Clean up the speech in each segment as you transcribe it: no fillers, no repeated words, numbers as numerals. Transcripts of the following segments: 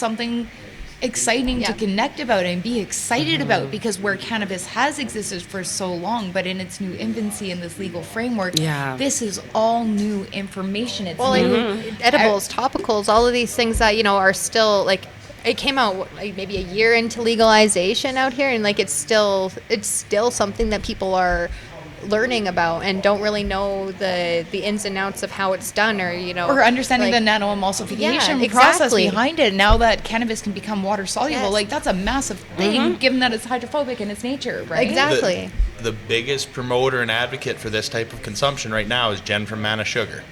something exciting to connect about and be excited about, because where cannabis has existed for so long, but in its new infancy in this legal framework, this is all new information. It's edibles, topicals, all of these things that, are still like, it came out like maybe a year into legalization out here, and like it's still something that people are learning about and don't really know the ins and outs of how it's done, or understanding the nano-emulsification process behind it. Now that cannabis can become water soluble, like that's a massive thing, given that it's hydrophobic in its nature, right? Exactly. The biggest promoter and advocate for this type of consumption right now is Jen from Mana Sugar.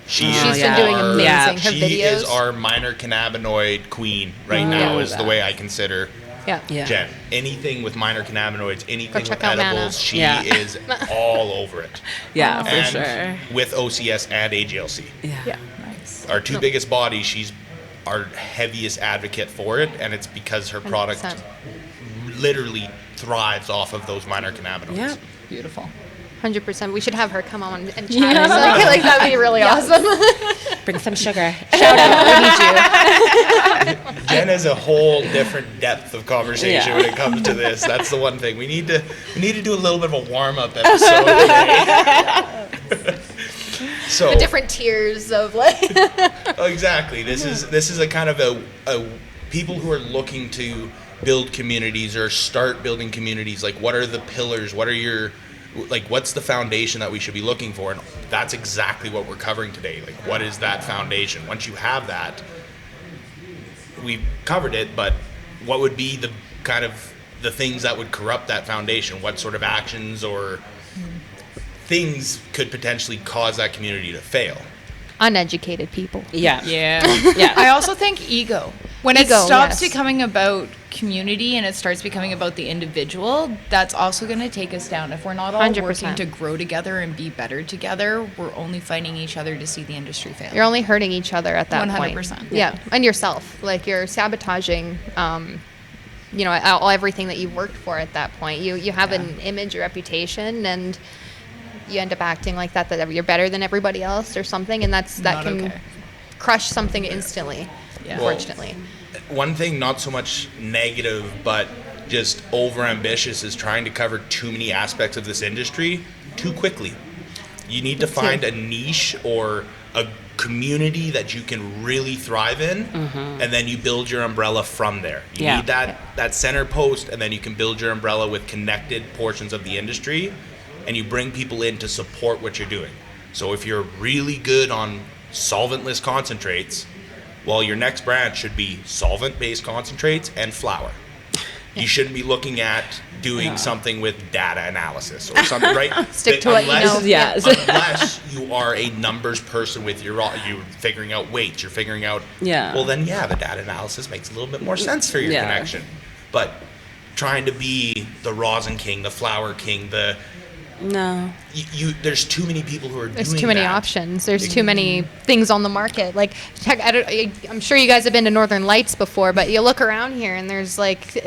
She's been doing amazing. Her she videos. is our minor cannabinoid queen right now, is the way I consider Jen. Anything with minor cannabinoids, anything with edibles, she is all over it. Yeah, and for sure. With OCS and AGLC. Yeah. Nice. Our two biggest bodies, she's our heaviest advocate for it, and it's because her product 100%. literally thrives off of those minor cannabinoids. Yeah. Beautiful. 100%. We should have her come on and chat. Like that'd be really awesome. Bring some sugar. Shout out. We need you. Jen has a whole different depth of conversation when it comes to this. That's the one thing we need to do a little bit of a warm up episode today. So the different tiers of like. Exactly. This is a kind of a people who are looking to build communities or start building communities. Like, what are the pillars? What are your what's the foundation that we should be looking for? And that's exactly what we're covering today. Like, what is that foundation? Once you have that, we've covered it, but what would be the kind of the things that would corrupt that foundation? What sort of actions or things could potentially cause that community to fail? Uneducated people. Yeah. I also think ego. When it Ego, stops yes. becoming about community and it starts becoming about the individual, that's also going to take us down. If we're not all 100%. working to grow together and be better together, we're only fighing each other to see the industry fail. You're only hurting each other at that 100%. point. Yeah, and yourself. Like you're sabotaging, everything that you've worked for at that point. You have an image, a reputation, and you end up acting like that you're better than everybody else or something, and that can crush something instantly. Yeah. Unfortunately. One thing, not so much negative, but just over-ambitious, is trying to cover too many aspects of this industry too quickly. You need to find a niche or a community that you can really thrive in, and then you build your umbrella from there. You need that center post, and then you can build your umbrella with connected portions of the industry, and you bring people in to support what you're doing. So if you're really good on solventless concentrates, well, your next brand should be solvent-based concentrates and flower. You shouldn't be looking at doing something with data analysis or something, right? Stick to what you know. Unless you are a numbers person with you're figuring out weights, you're figuring out, well then the data analysis makes a little bit more sense for your connection. But trying to be the rosin king, the flower king, there's too many people who are doing that. There's too many options. There's too many things on the market. Like, I'm sure you guys have been to Northern Lights before, but you look around here and there's like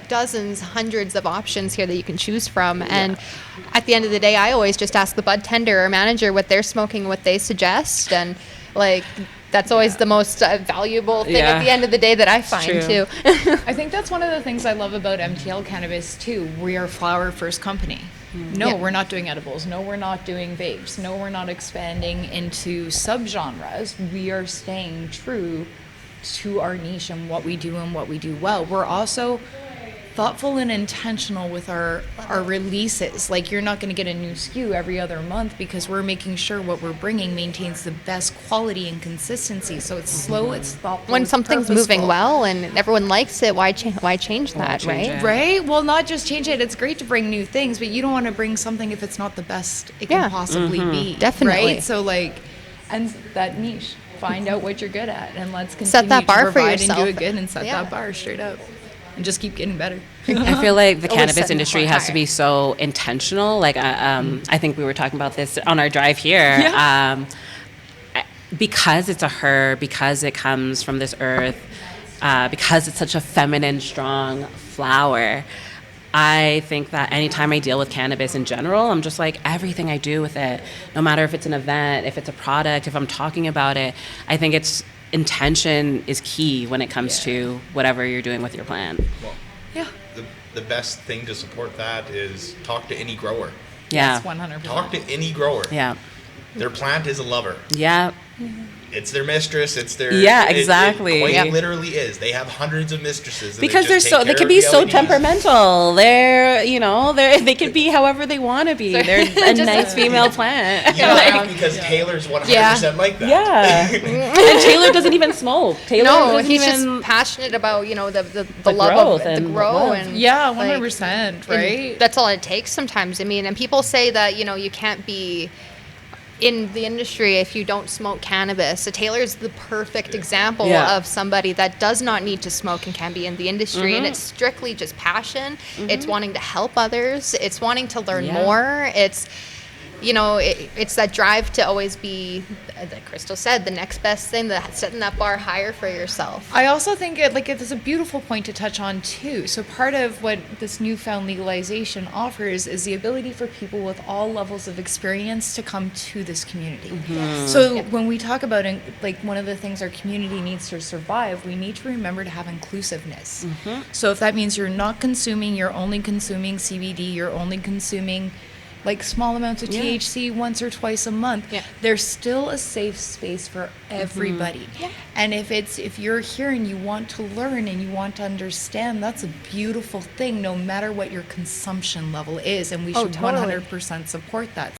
dozens, hundreds of options here that you can choose from. And at the end of the day, I always just ask the bud tender or manager what they're smoking, what they suggest, and like that's always the most valuable thing at the end of the day that I find too. I think that's one of the things I love about MTL Cannabis too. We are a flower first company. No, we're not doing edibles. No, we're not doing vapes. No, we're not expanding into subgenres. We are staying true to our niche and what we do and what we do well. We're also thoughtful and intentional with our releases. Like, you're not going to get a new SKU every other month because we're making sure what we're bringing maintains the best quality and consistency. So it's slow, it's thoughtful. When it's something's purposeful. moving well and everyone likes it, why change that, right? Right? Well, not just change it. It's great to bring new things, but you don't want to bring something if it's not the best it can possibly be. Definitely. Right? So, and that niche. Find out what you're good at, and let's continue set that bar to for provide yourself. and do it good and set that bar straight up. And just keep getting better. I feel like the cannabis setting the industry bar has to be so intentional. Like, I think we were talking about this on our drive here. Because it's a herb, because it comes from this earth, because it's such a feminine, strong flower, I think that anytime I deal with cannabis in general, I'm just like, everything I do with it, no matter if it's an event, if it's a product, if I'm talking about it, I think it's intention is key when it comes to whatever you're doing with your plant. Well, Yeah. the best thing to support that is talk to any grower. Yeah. Yes, 100%. Talk to any grower. Yeah. Their plant is a lover. Yeah. It's their mistress. It's their exactly. It quite Yeah. literally is. They have hundreds of mistresses. And Because they just take they care can of be the so LEDs. temperamental. They could be however they want to be. They're a nice female plant. You know, because Taylor's 100% like that. Yeah. And Taylor doesn't even smoke. Taylor No, doesn't he's even, just passionate about, the The love growth of the and grow love. and Yeah, like, 100%, and right? that's all it takes sometimes. I mean, and people say that, you can't be in the industry if you don't smoke cannabis. So Taylor's the perfect example Yeah. of somebody that does not need to smoke and can be in the industry. And it's strictly just passion. It's wanting to help others. It's wanting to learn more. It's, it's that drive to always be, like Crystal said, the next best thing, setting that bar higher for yourself. I also think it's a beautiful point to touch on too. So part of what this newfound legalization offers is the ability for people with all levels of experience to come to this community. So when we talk about one of the things our community needs to survive, we need to remember to have inclusiveness. So if that means you're only consuming CBD, you're only consuming small amounts of THC once or twice a month, there's still a safe space for everybody. And if you're here and you want to learn and you want to understand, that's a beautiful thing, no matter what your consumption level is, and we should totally. 100% support that.